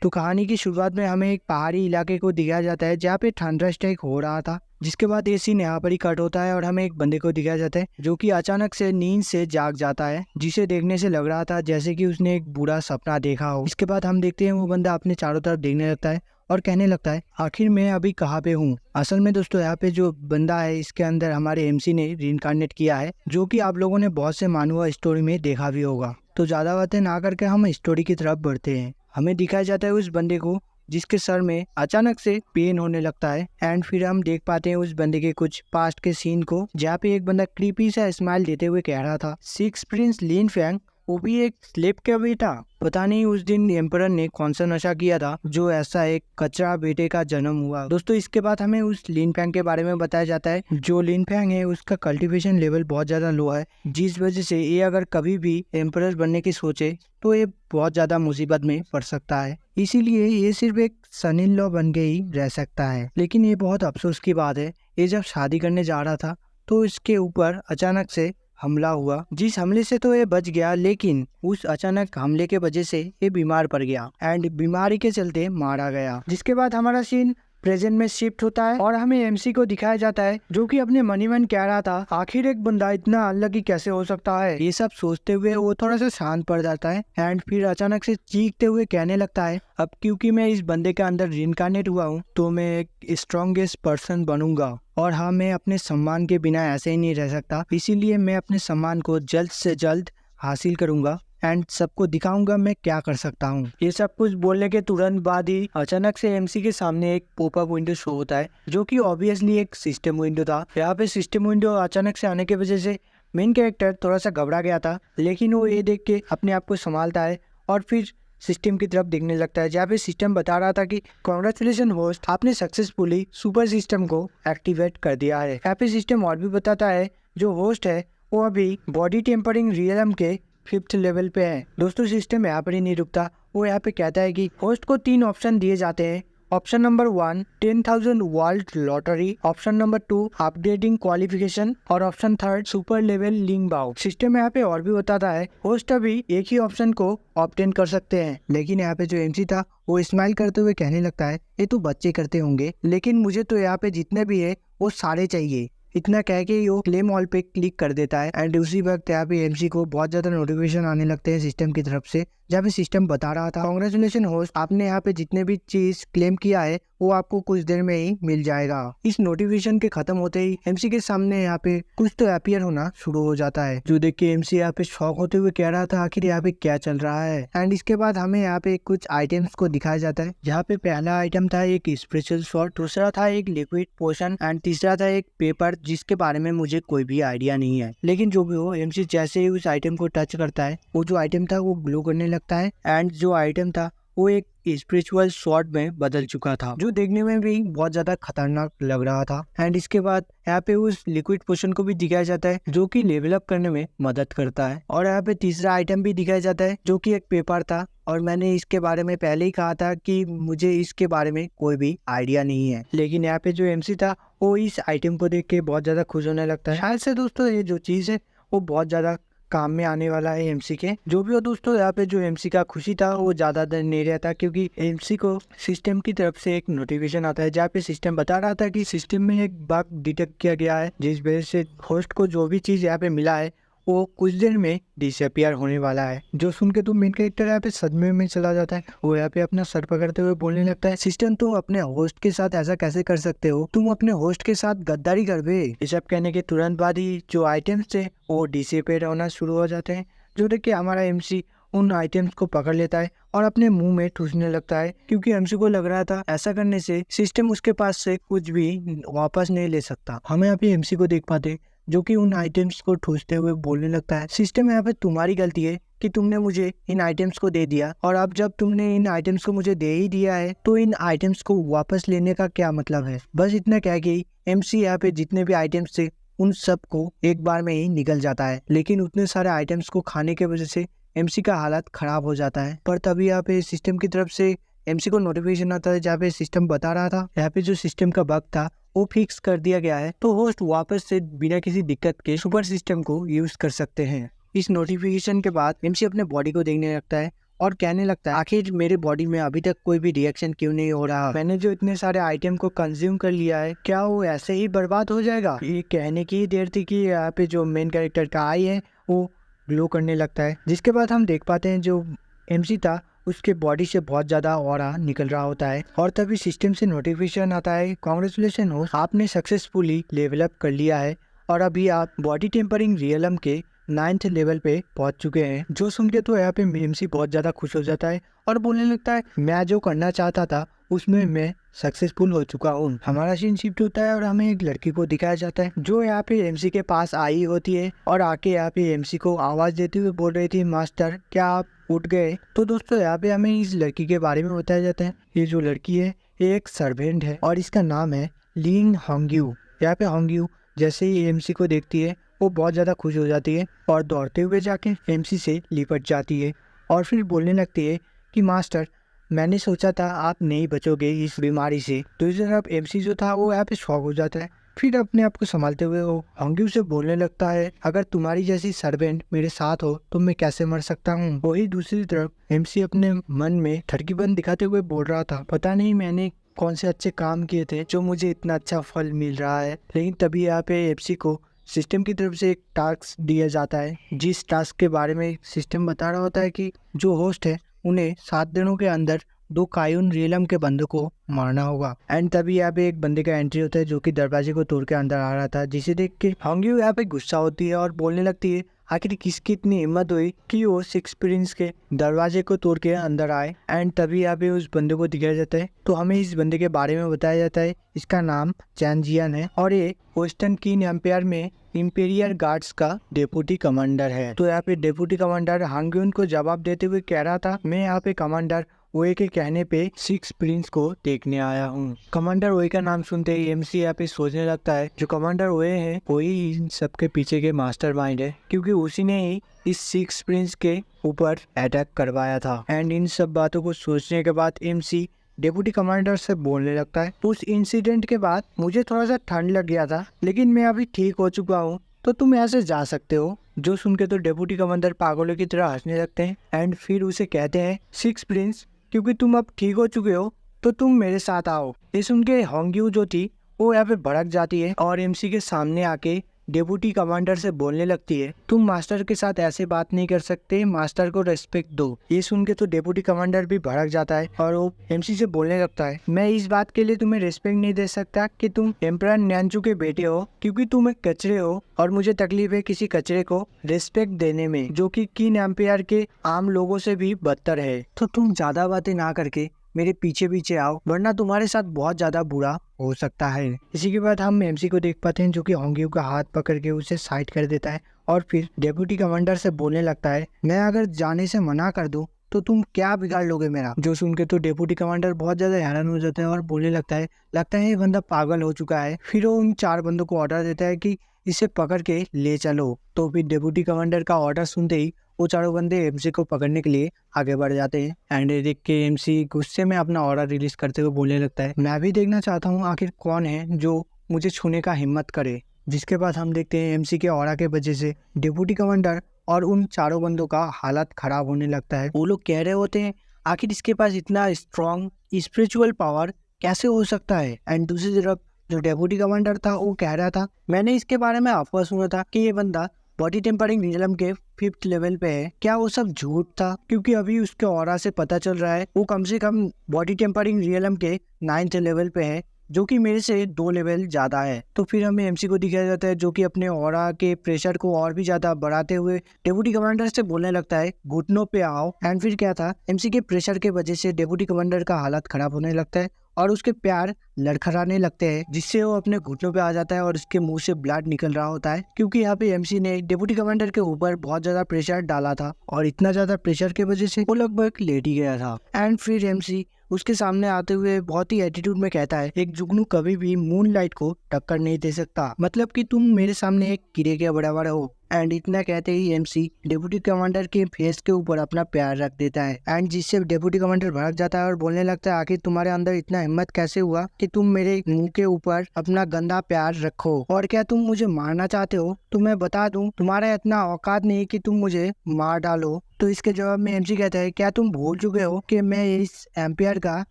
तो कहानी की शुरुआत में हमें एक पहाड़ी इलाके को दिखाया जाता है जहाँ पे थंडर स्ट्राइक हो रहा था, जिसके बाद ये सीन यहाँ पर ही कट होता है और हमें एक बंदे को दिखाया जाता है जो कि अचानक से नींद से जाग जाता है, जिसे देखने से लग रहा था जैसे कि उसने एक बुरा सपना देखा हो। इसके बाद हम देखते हैं वो बंदा अपने चारों तरफ देखने लगता है और कहने लगता है आखिर मैं अभी कहाँ पे हूँ। असल में दोस्तों यहाँ पे जो बंदा है इसके अंदर हमारे एमसी ने रीइंकार्नेट किया है, जो कि आप लोगों ने बहुत से मानुआ स्टोरी में देखा भी होगा। तो ज्यादा बातें ना करके हम स्टोरी की तरफ बढ़ते हैं। हमें दिखाया जाता है उस बंदे को जिसके सर में अचानक से पेन होने लगता है एंड फिर हम देख पाते हैं उस बंदे के कुछ पास्ट के सीन को, जहाँ पे एक बंदा क्रीपी सा स्माइल देते हुए कह रहा था सिक्स प्रिंस लिन फैंग वो भी एक स्लेव का बेटा। पता नहीं उस दिन एम्परर ने कौन सा नशा किया था जो ऐसा एक कचरा बेटे का जन्म हुआ। दोस्तों इसके बाद हमें उस लिन फैंग के बारे में बताया जाता है। जो लिन फैंग है उसका कल्टीवेशन लेवल बहुत ज्यादा लो है, जिस वजह से ये अगर कभी भी एम्परर बनने की सोचे तो ये बहुत ज्यादा मुसीबत में पड़ सकता है। इसीलिए ये सिर्फ एक सन इन लॉ बन के ही रह सकता है। लेकिन ये बहुत अफसोस की बात है, ये जब शादी करने जा रहा था तो इसके ऊपर अचानक से हमला हुआ। जिस हमले से तो ये बच गया, लेकिन उस अचानक हमले के वजह से ये बीमार पड़ गया एंड बीमारी के चलते मारा गया। जिसके बाद हमारा सीन प्रेजेंट में शिफ्ट होता है और हमें एमसी को दिखाया जाता है जो कि अपने मन ही मन कह रहा था आखिर एक बंदा इतना अनलकी कैसे हो सकता है। ये सब सोचते हुए वो थोड़ा सा शांत पड़ जाता है एंड फिर अचानक से चीखते हुए कहने लगता है अब क्योंकि मैं इस बंदे के अंदर रीइंकार्नेट हुआ हूँ तो मैं एक स्ट्रॉन्गेस्ट पर्सन बनूंगा और हाँ मैं अपने सम्मान के बिना ऐसे ही नहीं रह सकता। इसीलिए मैं अपने सम्मान को जल्द से जल्द हासिल करूंगा एंड सबको दिखाऊंगा मैं क्या कर सकता हूँ। ये सब कुछ बोलने के तुरंत बाद ही अचानक से एमसी के सामने एक पॉपअप विंडो शो होता है जो कि ऑब्वियसली एक सिस्टम विंडो था। यहाँ पे सिस्टम विंडो अचानक से आने की वजह से मेन कैरेक्टर थोड़ा सा घबरा गया था, लेकिन वो ये देख के अपने आप को संभालता है और फिर सिस्टम की तरफ देखने लगता है, जहाँ पे सिस्टम बता रहा था कि कॉन्ग्रेचुलेशन होस्ट, आपने सक्सेसफुली सुपर सिस्टम को एक्टिवेट कर दिया है। यहाँ पे सिस्टम और भी बताता है जो होस्ट है वो अभी बॉडी टेम्परिंग रियलम के 5th लेवल पे है। दोस्तों सिस्टम यहाँ पर ही नहीं रुकता, वो यहाँ पे कहता है कि होस्ट को 3 ऑप्शन दिए जाते हैं। Option number 1 10,000 world lottery, option number 2 upgrading qualification और ऑप्शन 3 सुपर लेवल लिंक बाउ। सिस्टम यहाँ पे और भी बताता है होस्ट अभी एक ही ऑप्शन को ऑब्टेन कर सकते हैं। लेकिन यहाँ पे जो एमसी था वो स्माइल करते हुए कहने लगता है ये तो बच्चे करते होंगे, लेकिन मुझे तो यहाँ पे जितने भी है वो सारे चाहिए। इतना कह के वो क्लेम ऑल पे क्लिक कर देता है एंड उसी वक्त यहाँ पे एमसी को बहुत ज्यादा नोटिफिकेशन आने लगते हैं सिस्टम की तरफ से, जहाँ पे सिस्टम बता रहा था कांग्रेचुलेशन होस्ट, आपने यहाँ पे जितने भी चीज क्लेम किया है वो आपको कुछ देर में ही मिल जाएगा। इस नोटिफिकेशन के खत्म होते ही एमसी के सामने यहाँ पे कुछ तो अपीयर होना शुरू हो जाता है, जो देख के एमसी यहाँ पे शॉक होते हुए कह रहा था आखिर यहाँ पे क्या चल रहा है। एंड इसके बाद हमें यहाँ पे कुछ आइटम्स को दिखाया जाता है, जहाँ पे पहला आइटम था एक स्पेशल शॉट, दूसरा था एक लिक्विड पोशन एंड तीसरा था एक पेपर जिसके बारे में मुझे कोई भी आइडिया नहीं है। लेकिन जो भी हो एमसी जैसे ही उस आइटम को टच करता है वो जो आइटम था वो ग्लो करने लगता है एंड जो आइटम था वो एक स्पिरिचुअल स्वॉर्ड में बदल चुका था, जो देखने में भी बहुत ज्यादा खतरनाक लग रहा था। एंड इसके बाद यहाँ पे उस लिक्विड पोशन को भी दिखाया जाता है जो कि लेवल अप करने में मदद करता है। और यहाँ पे तीसरा आइटम भी दिखाया जाता है जो कि एक पेपर था, और मैंने इसके बारे में पहले ही कहा था कि मुझे इसके बारे में कोई भी आइडिया नहीं है। लेकिन यहाँ पे जो एमसी था वो इस आइटम को देख के बहुत ज्यादा खुश होने लगता है। शायद से दोस्तों ये जो चीज है वो बहुत ज्यादा काम में आने वाला है एमसी के। जो भी हो दोस्तों यहाँ पे जो एमसी का खुशी था वो ज्यादा देर नहीं रहता, क्योंकि एमसी को सिस्टम की तरफ से एक नोटिफिकेशन आता है जहाँ पे सिस्टम बता रहा था कि सिस्टम में एक बग डिटेक्ट किया गया है, जिस वजह से होस्ट को जो भी चीज यहाँ पे मिला है वो कुछ देर में डिसअपियर होने वाला है। जो सुन के तुम मेन कैरेक्टर यहाँ पे सदमे में चला जाता है। वो यहाँ पे अपना सर पकड़ते हुए बोलने लगता है सिस्टम तुम अपने होस्ट के साथ ऐसा कैसे कर सकते हो, तुम अपने होस्ट के साथ गद्दारी कर बे। ये सब कहने के तुरंत बाद ही जो आइटम्स थे वो डिसअपियर होना शुरू हो जाते हैं, जो देख के हमारा एमसी उन आइटम्स को पकड़ लेता है और अपने मुंह में ठूसने लगता है, क्योंकि एमसी को लग रहा था ऐसा करने से सिस्टम उसके पास से कुछ भी वापस नहीं ले सकता। हमें यहाँ पे एमसी को देख पाते जो कि उन आइटम्स को ठूसते हुए बोलने लगता है सिस्टम यहाँ पे तुम्हारी गलती है कि तुमने मुझे इन आइटम्स को दे दिया, और अब जब तुमने इन आइटम्स को मुझे दे ही दिया है तो इन आइटम्स को वापस लेने का क्या मतलब है। बस इतना कह के एमसी यहाँ पे जितने भी आइटम्स थे उन सब को एक बार में ही निकल जाता है। लेकिन उतने सारे आइटम्स को खाने की वजह से एमसी का हालत खराब हो जाता है। पर तभी यहाँ पे सिस्टम की तरफ से एमसी को नोटिफिकेशन आता है जहाँ पे सिस्टम बता रहा था यहाँ पे जो सिस्टम का बग था वो फिक्स कर दिया गया है, तो होस्ट वापस से बिना किसी दिक्कत के सुपर सिस्टम को यूज कर सकते हैं। इस नोटिफिकेशन के बाद एमसी अपने बॉडी को देखने लगता है और कहने लगता है आखिर मेरे बॉडी में अभी तक कोई भी रिएक्शन क्यों नहीं हो रहा, मैंने जो इतने सारे आइटम को कंज्यूम कर लिया है क्या वो ऐसे ही बर्बाद हो जाएगा। ये कहने की ही देर थी कि यहाँ पे जो मेन कैरेक्टर का आई है वो ग्लो करने लगता है, जिसके बाद हम देख पाते हैं जो एमसी था उसके बॉडी से बहुत ज्यादा ऑरा निकल रहा होता है और तभी सिस्टम से नोटिफिकेशन आता है, कांग्रेचुलेशन हो, आपने सक्सेसफुली लेवल अप कर लिया है और अभी आप बॉडी टेम्परिंग रियलम के 9th लेवल पे पहुंच चुके हैं। जो सुन के तो यहाँ पे एमसी बहुत ज्यादा खुश हो जाता है और बोलने लगता है मैं जो करना चाहता था उसमें मैं सक्सेसफुल हो चुका हूँ। हमारा सीन शिफ्ट होता है और हमें एक लड़की को दिखाया जाता है जो यहाँ पे एमसी के पास आई होती है और आके यहाँ पे एमसी को आवाज देते हुए बोल रही थी मास्टर क्या आप उठ गए। तो दोस्तों यहाँ पे हमें इस लड़की के बारे में बताया जाता है। ये जो लड़की है ये एक सर्वेंट है और इसका नाम है लीन होंग्यू। यहाँ पे होंग्यू जैसे ही एमसी को देखती है वो बहुत ज़्यादा खुश हो जाती है और दौड़ते हुए जाके एमसी से लिपट जाती है और फिर बोलने लगती है कि मास्टर मैंने सोचा था आप नहीं बचोगे इस बीमारी से। तो इस तरफ एमसी जो था वो यहाँ पे शॉक हो जाता है, फिर अपने आप को संभालते हुए वो होंग्यू से बोलने लगता है अगर तुम्हारी जैसी सर्वेंट मेरे साथ हो तो मैं कैसे मर सकता हूँ। वही दूसरी तरफ एमसी अपने मन में ठरकीपन दिखाते हुए बोल रहा था पता नहीं मैंने कौन से अच्छे काम किए थे जो मुझे इतना अच्छा फल मिल रहा है। लेकिन तभी यहाँ पे एमसी को सिस्टम की तरफ से एक टास्क दिया जाता है, जिस टास्क के बारे में सिस्टम बता रहा होता है कि जो होस्ट है उन्हें 7 दिनों के अंदर 2 कायून रियलम के बंदों को मारना होगा। एंड तभी यहाँ पे एक बंदे का एंट्री होता है जो कि दरवाजे को तोड़ के अंदर आ रहा था, जिसे देख के होंग्यू यहाँ पे गुस्सा होती है और बोलने लगती है आखिर किसकी इतनी हिम्मत हुई कि वो 6 प्रिंस के दरवाजे को तोड़ के अंदर आए। एंड तभी यहाँ पे उस बंदे को दिखाया जाता है। तो हमें इस बंदे के बारे में बताया जाता है इसका नाम चैनजियन है और ये वेस्टर्न कीन एम्पायर में इंपीरियल गार्ड्स का डेप्यूटी कमांडर है। तो यहाँ पे डेप्यूटी कमांडर हांग्यून को जवाब देते हुए कह रहा था मैं यहाँ पे कमांडर ओए के कहने पे 6 प्रिंस को देखने आया हूँ। कमांडर ओए का नाम सुनते ही एमसी यहाँ पे सोचने लगता है जो कमांडर ओए है वही इन सब के पीछे के मास्टरमाइंड है, क्योंकि उसी ने ही इस 6 प्रिंस के ऊपर अटैक करवाया था। एंड इन सब बातों को सोचने के बाद एमसी डेप्यूटी कमांडर से बोलने लगता है उस इंसिडेंट के बाद मुझे थोड़ा सा ठंड लग गया था लेकिन मैं अभी ठीक हो चुका हूँ तो तुम यहाँ से जा सकते हो। जो सुन के तो डेप्यूटी कमांडर पागलों की तरह हंसने लगते हैं एंड फिर उसे कहते हैं 6 प्रिंस क्योंकि तुम अब ठीक हो चुके हो तो तुम मेरे साथ आओ। ये सुन के होंग्यू जो थी वो यहाँ पे भड़क जाती है और एमसी के सामने आके डेप्यूटी कमांडर से बोलने लगती है तुम मास्टर के साथ ऐसे बात नहीं कर सकते, मास्टर को रेस्पेक्ट दो। ये सुन के तो डेप्यूटी कमांडर भी भड़क जाता है और वो एमसी से बोलने लगता है मैं इस बात के लिए तुम्हें रेस्पेक्ट नहीं दे सकता कि तुम एम्परर न्यांचू के बेटे हो, क्योंकि तुम एक कचरे हो और मुझे तकलीफ है किसी कचरे को रेस्पेक्ट देने में जो कि कीन एम्पायर के आम लोगों से भी बदतर है। तो तुम ज्यादा बातें ना करके मेरे पीछे पीछे आओ वरना तुम्हारे साथ बहुत ज्यादा बुरा हो सकता है। इसी के बाद हम एमसी को देख पाते हैं जो कि होंग्यू का हाथ पकड़ के उसे साइड कर देता है और फिर डेप्यूटी कमांडर से बोलने लगता है मैं अगर जाने से मना कर दूं तो तुम क्या बिगाड़ लोगे मेरा। जो सुन के तो डेप्यूटी कमांडर बहुत ज्यादा हैरान हो जाता है और बोलने लगता है ये बंदा पागल हो चुका है। फिर वो उन 4 बंदों को ऑर्डर देता है कि इसे पकड़ के ले चलो। तो फिर डेप्यूटी कमांडर का ऑर्डर सुनते ही वो 4 बंदे एमसी को पकड़ने के लिए आगे बढ़ जाते हैं। एंड देख के एमसी गुस्से में अपना ऑर्डर रिलीज करते हुए बोलने लगता है मैं भी देखना चाहता हूँ आखिर कौन है जो मुझे छूने का हिम्मत करे। जिसके बाद हम देखते हैं एमसी के ऑर्डर के वजह से डेप्यूटी कमांडर और उन 4 बंदों का हालत खराब होने लगता है। वो लोग कह रहे होते हैं आखिर इसके पास इतना स्ट्रॉन्ग स्पिरिचुअल पावर कैसे हो सकता है। एंड दूसरी तरफ जो डेप्यूटी कमांडर था वो कह रहा था मैंने इसके बारे में अफवाह सुना था कि ये बंदा बॉडी टेम्परिंग रियलम के 5th लेवल पे है। क्या वो सब झूठ था? क्योंकि अभी उसके ऑरा से पता चल रहा है वो कम से कम बॉडी टेम्परिंग रियलम के 9th लेवल पे है जो कि मेरे से 2 लेवल ज्यादा है। तो फिर हमें एमसी को दिखाया जाता है जो कि अपने ऑरा के प्रेशर को और भी ज्यादा बढ़ाते हुए डेप्यूटी कमांडर से बोलने लगता है घुटनों पे आओ। एंड फिर क्या था एमसी के प्रेशर के वजह से डेप्यूटी कमांडर का हालत खराब होने लगता है और उसके पैर लड़खड़ाने लगते हैं जिससे वो अपने घुटनों पे आ जाता है और उसके मुंह से ब्लड निकल रहा होता है क्योंकि यहाँ पे एमसी ने डेप्यूटी कमांडर के ऊपर बहुत ज्यादा प्रेशर डाला था और इतना ज्यादा प्रेशर की वजह से वो लगभग लेट ही गया था। एंड फिर एमसी उसके सामने आते हुए बहुत ही एटीट्यूड में कहता है एक जुगनू कभी भी मून लाइट को टक्कर नहीं दे सकता, मतलब कि तुम मेरे सामने एक कीड़े के बराबर हो। एंड इतना कहते ही एमसी डेप्यूटी कमांडर के फेस के ऊपर अपना प्यार रख देता है एंड जिससे डेप्यूटी कमांडर भड़क जाता है और बोलने लगता है आखिर तुम्हारे अंदर इतना हिम्मत कैसे हुआ कि तुम मेरे मुंह के ऊपर अपना गंदा प्यार रखो, और क्या तुम मुझे मारना चाहते हो? तो मैं बता दूं तुम्हारा इतना औकात नहीं कि तुम मुझे मार डालो। तो इसके जवाब में एमसी कहता है क्या तुम भूल चुके हो कि मैं इस एम्पायर का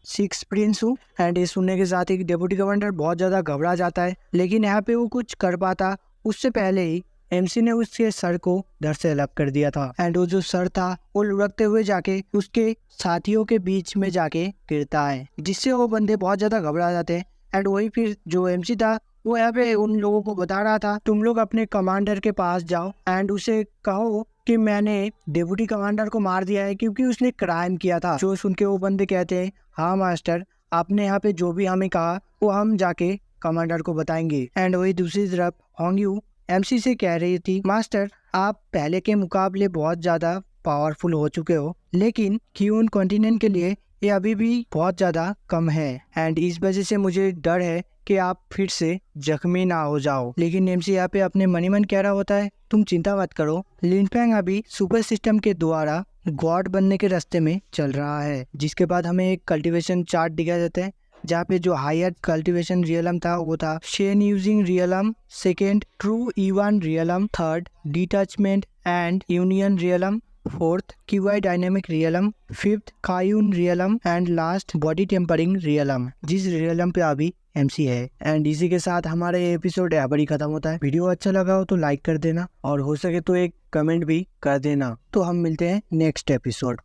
सिक्स प्रिंस हूँ? एंड ये सुनने के साथ ही डेप्यूटी कमांडर बहुत ज्यादा घबरा जाता है, लेकिन यहाँ पे वो कुछ कर पाता उससे पहले ही एमसी ने उसके सर को धड़ से अलग कर दिया था एंड वो जो सर था वो लुढ़कते हुए जाके उसके साथियों के बीच में जाके गिरता है, जिससे वो बंदे बहुत ज्यादा घबरा जाते हैं। एंड वही फिर जो एमसी था वो यहाँ पे उन लोगों को बता रहा था तुम लोग अपने कमांडर के पास जाओ एंड उसे कहो कि मैंने डेप्यूटी कमांडर को मार दिया है क्योंकि उसने क्राइम किया था। जो सुन के वो बंदे कहते हैं हाँ मास्टर, आपने यहाँ पे जो भी हमें कहा वो हम जाके कमांडर को बताएंगे। एंड वही दूसरी तरफ होंगयू एमसी से कह रही थी मास्टर आप पहले के मुकाबले बहुत ज्यादा पावरफुल हो चुके हो, लेकिन क्यून कॉन्टिनेंट के लिए ये अभी भी बहुत ज्यादा कम है एंड इस वजह से मुझे डर है कि आप फिर से जख्मी ना हो जाओ। लेकिन एमसी यहाँ पे अपने मनी मन कह रहा होता है तुम चिंता मत करो, लिनफेंग अभी सुपर सिस्टम के द्वारा गॉड बनने के रास्ते में चल रहा है। जिसके बाद हमें एक कल्टीवेशन चार्ट दिखाया जाता है जहाँ पे जो हायर कल्टीवेशन रियलम था वो था Shen using realm, second true even realm, third detachment and union realm, fourth Qi dynamic realm, fifth Kayun realm and last body tempering realm, जिस रियलम पे अभी एमसी है। एंड इसी के साथ हमारा ये एपिसोड यहाँ पर ही खत्म होता है। वीडियो अच्छा लगा हो तो लाइक कर देना और हो सके तो एक कमेंट भी कर देना। तो हम मिलते हैं नेक्स्ट एपिसोड में।